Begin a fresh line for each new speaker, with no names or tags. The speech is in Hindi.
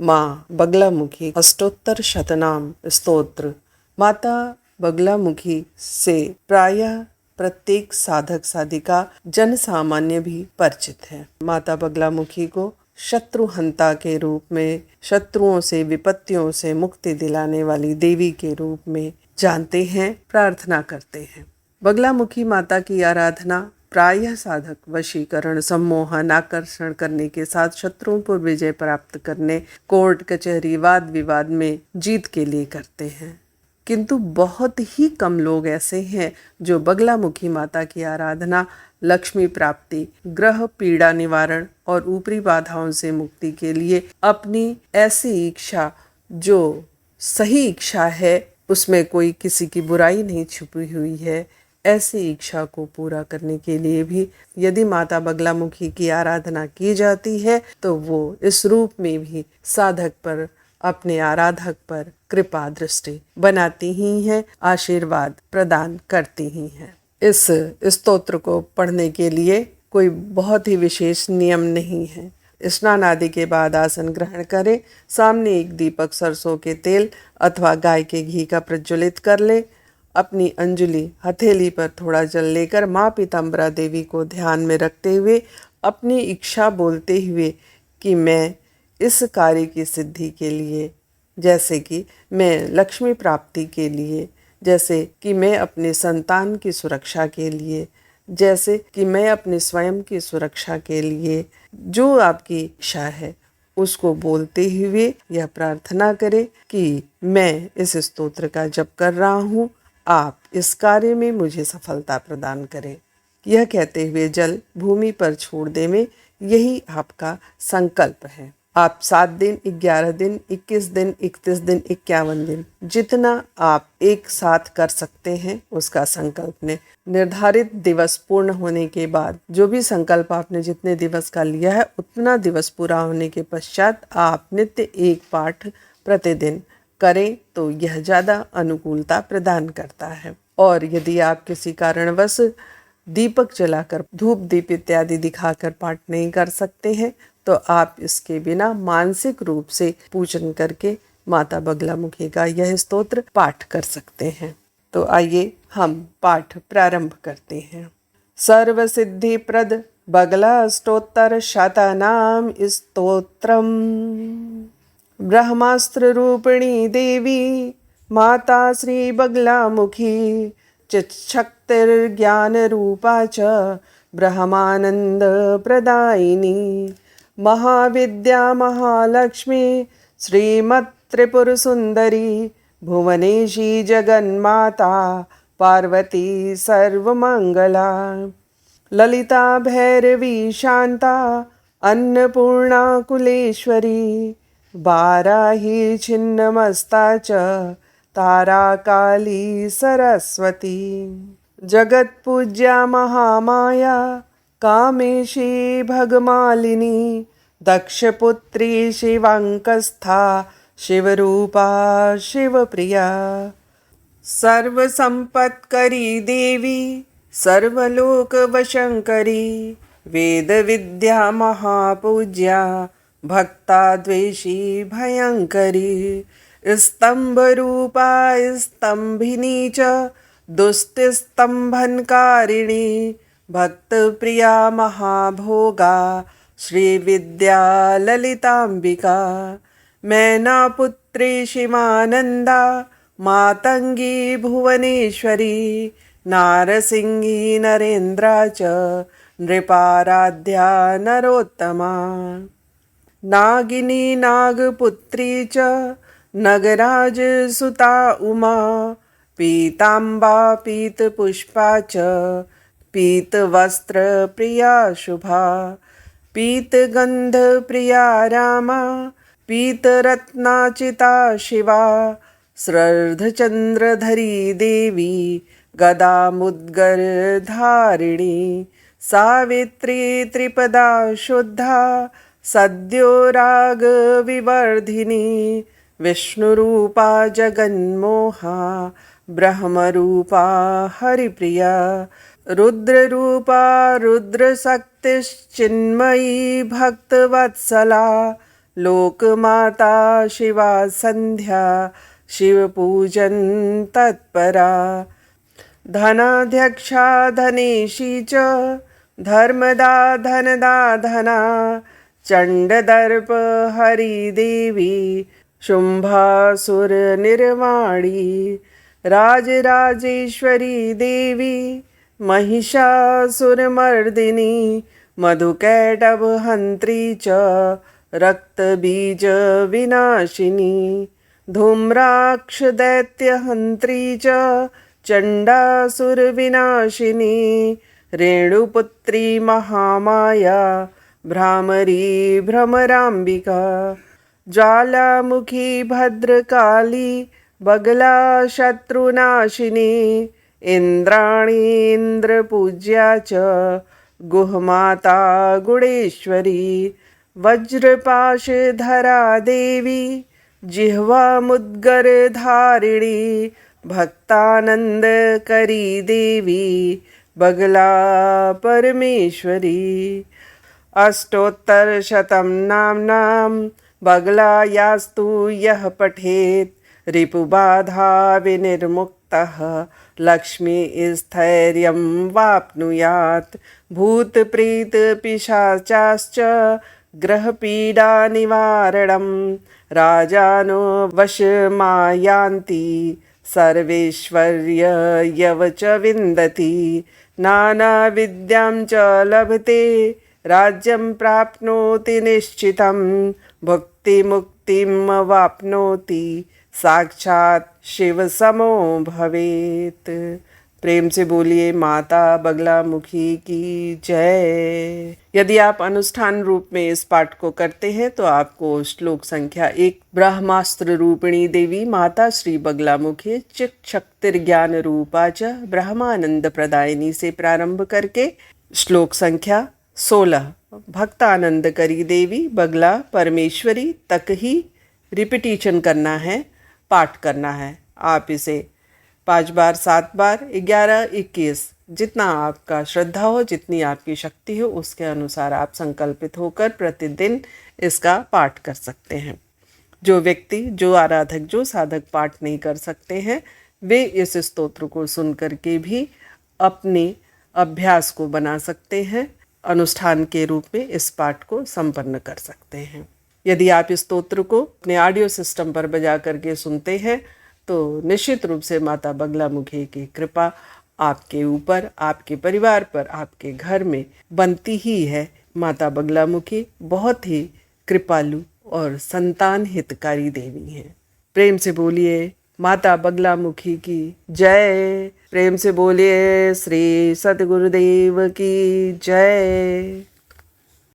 माँ बगलामुखी अष्टोत्तर शतनाम स्तोत्र। माता बगलामुखी से प्रायः प्रत्येक साधक साधिका जन सामान्य भी परिचित है। माता बगलामुखी को शत्रुहंता के रूप में, शत्रुओं से विपत्तियों से मुक्ति दिलाने वाली देवी के रूप में जानते हैं, प्रार्थना करते हैं। बगलामुखी माता की आराधना प्रायः साधक वशीकरण, सम्मोहन, आकर्षण करने के साथ शत्रुओं पर विजय प्राप्त करने, कोर्ट कचहरी, वाद विवाद में जीत के लिए करते हैं। किंतु बहुत ही कम लोग ऐसे हैं जो बगलामुखी माता की आराधना लक्ष्मी प्राप्ति, ग्रह पीड़ा निवारण और ऊपरी बाधाओं से मुक्ति के लिए अपनी ऐसी इच्छा, जो सही इच्छा है, उसमें कोई किसी की बुराई नहीं छुपी हुई है, ऐसी इच्छा को पूरा करने के लिए भी यदि माता बगलामुखी की आराधना की जाती है तो वो इस रूप में भी साधक पर, अपने आराधक पर कृपा दृष्टि बनाती ही हैं, आशीर्वाद प्रदान करती ही हैं। इस स्तोत्र को पढ़ने के लिए कोई बहुत ही विशेष नियम नहीं है। स्नान आदि के बाद आसन ग्रहण करें, सामने एक दीपक सरसों के तेल अथवा गाय के घी का प्रज्वलित कर ले, अपनी अंजलि हथेली पर थोड़ा जल लेकर माँ पीताम्बरा देवी को ध्यान में रखते हुए अपनी इच्छा बोलते हुए कि मैं इस कार्य की सिद्धि के लिए, जैसे कि मैं लक्ष्मी प्राप्ति के लिए, जैसे कि मैं अपने संतान की सुरक्षा के लिए, जैसे कि मैं अपने स्वयं की सुरक्षा के लिए, जो आपकी इच्छा है उसको बोलते हुए यह प्रार्थना करें कि मैं इस स्तोत्र का जप कर रहा हूँ, आप इस कार्य में मुझे सफलता प्रदान करें। यह कहते हुए जल भूमि पर छोड़ दे में यही आपका संकल्प है। आप 7 दिन, 11 दिन, 21 दिन, 31 दिन, 51 दिन, जितना आप एक साथ कर सकते हैं उसका संकल्प ने निर्धारित दिवस पूर्ण होने के बाद, जो भी संकल्प आपने जितने दिवस का लिया है उतना दिवस पूरा होने के पश्चात आप नित्य एक पाठ प्रतिदिन करें तो यह ज़्यादा अनुकूलता प्रदान करता है। और यदि आप किसी कारणवश दीपक जलाकर, धूप दीप इत्यादि दिखाकर पाठ नहीं कर सकते हैं तो आप इसके बिना मानसिक रूप से पूजन करके माता बगलामुखी का यह स्तोत्र पाठ कर सकते हैं। तो आइए हम पाठ प्रारंभ करते हैं। सर्व सिद्धि प्रद बगला स्तोत्र शतनाम स्तोत्रम। ब्रह्मास्त्र रूपिणी देवी माता श्री बगलामुखी, चिच्छक्तिर्ज्ञान रूपा च ब्रह्मानंद प्रदायिनी, महाविद्या महालक्ष्मी श्रीमत् त्रिपुर सुंदरी, भुवनेशी जगन्माता पार्वती सर्वमंगला, ललिता भैरवी शांता अन्नपूर्णा कुलेश्वरी, बाराही छिन्नमस्ता च तारा काली सरस्वती, जगत पूज्या महामाया कामेशी भगमालिनी, दक्षपुत्री शिवांकस्था शिवरूपा शिवप्रिया, सर्वसंपत्करी देवी सर्वलोक वशंकरी, वेद विद्या महापूज्या भक्ता द्वेषी भयंकरी, स्तंभ रूपा स्तंभिनी च दुष्ट स्तंभनकारिणी, भक्त प्रिया महाभोगा श्री विद्या ललितांबिका, मैनापुत्री शिवानंदा मातंगी भुवनेश्वरी, नारसिंही नरेंद्रा च नृपाराध्या नरोत्तमा, नागिनी नागपुत्री च नगराज सुता उमा, पीतांबा पीतपुष्पा च पीतवस्त्र प्रिया शुभा, पीतगंध प्रिया रामा, पीतरत्नाचिता शिवा, श्रर्धचंद्रधरी देवी गदा मुद्गर धारिणी, सावित्री त्रिपदा शुद्धा सद्यो राग विवर्धिनी, विष्णुरूपा जगन्मोहा ब्रह्मरूपा हरिप्रिया, रुद्ररूपा रुद्रशक्तिश्चिन्मयी भक्तवत्सला, लोकमाता शिवा संध्या शिवपूजन तत्परा धनाध्यक्षा धनेशी च धर्मदा धनदा धना चंडदर्प हरिदेवी शुंभासुर निर्वाणी राजराजेश्वरी देवी महिषासुरमर्दिनी मधुकैटभहन्त्री च रक्तबीज विनाशिनी धूम्राक्षदैत्यहन्त्री च चण्डासुरविनाशिनी रेणुपुत्री महामाया भ्रामरी भ्रमराम्बिका ज्वालामुखी भद्रकाली बगला शत्रुनाशिनी इंद्राणी इंद्रपूज्या च गुहमाता गुणेश्वरी वज्रपाशधरा देवी जिह्वा मुद्गरधारिणी भक्तानंदकरी देवी बगला परमेश्वरी अष्टोत्तरशतं नाम्नां बगलायास्तु यः पठेत् रिपुबाधा विनिर्मुक्तः लक्ष्मीस्थैर्यं वाप्नुयात् भूतप्रेतपिशाचाश्च ग्रहपीडानिवारणं राजानो वशमायान्ति सर्वैश्वर्ययव च विन्दति नानाविद्यां च लभते राज्यं प्राप्नोति निश्चितं भुक्तिमुक्तिं वाप्नोति साक्षात शिव समो भवेत। प्रेम से बोलिए माता बगलामुखी की जय। यदि आप अनुष्ठान रूप में इस पाठ को करते हैं तो आपको श्लोक संख्या 1 ब्रह्मास्त्र रूपिणी देवी माता श्री बगलामुखी चिक शक्तिर्ज्ञान रूपा च ब्रह्मानंद प्रदायिनी से प्रारंभ करके श्लोक संख्या 16 भक्तानंद करी देवी बगला परमेश्वरी तक ही रिपीटिशन करना है, पाठ करना है। आप इसे 5 बार 7 बार 11 21 जितना आपका श्रद्धा हो, जितनी आपकी शक्ति हो, उसके अनुसार आप संकल्पित होकर प्रतिदिन इसका पाठ कर सकते हैं। जो व्यक्ति, जो आराधक, जो साधक पाठ नहीं कर सकते हैं, वे इस स्तोत्र को सुन करके भी अपने अभ्यास को बना सकते हैं, अनुष्ठान के रूप में इस पाठ को संपन्न कर सकते हैं। यदि आप इस स्तोत्र को अपने ऑडियो सिस्टम पर बजा करके सुनते हैं तो निश्चित रूप से माता बगलामुखी की कृपा आपके ऊपर, आपके परिवार पर, आपके घर में बनती ही है। माता बगलामुखी बहुत ही कृपालु और संतान हितकारी देवी हैं। प्रेम से बोलिए माता बगलामुखी की जय। प्रेम से बोलिए श्री सद्गुरुदेव की जय।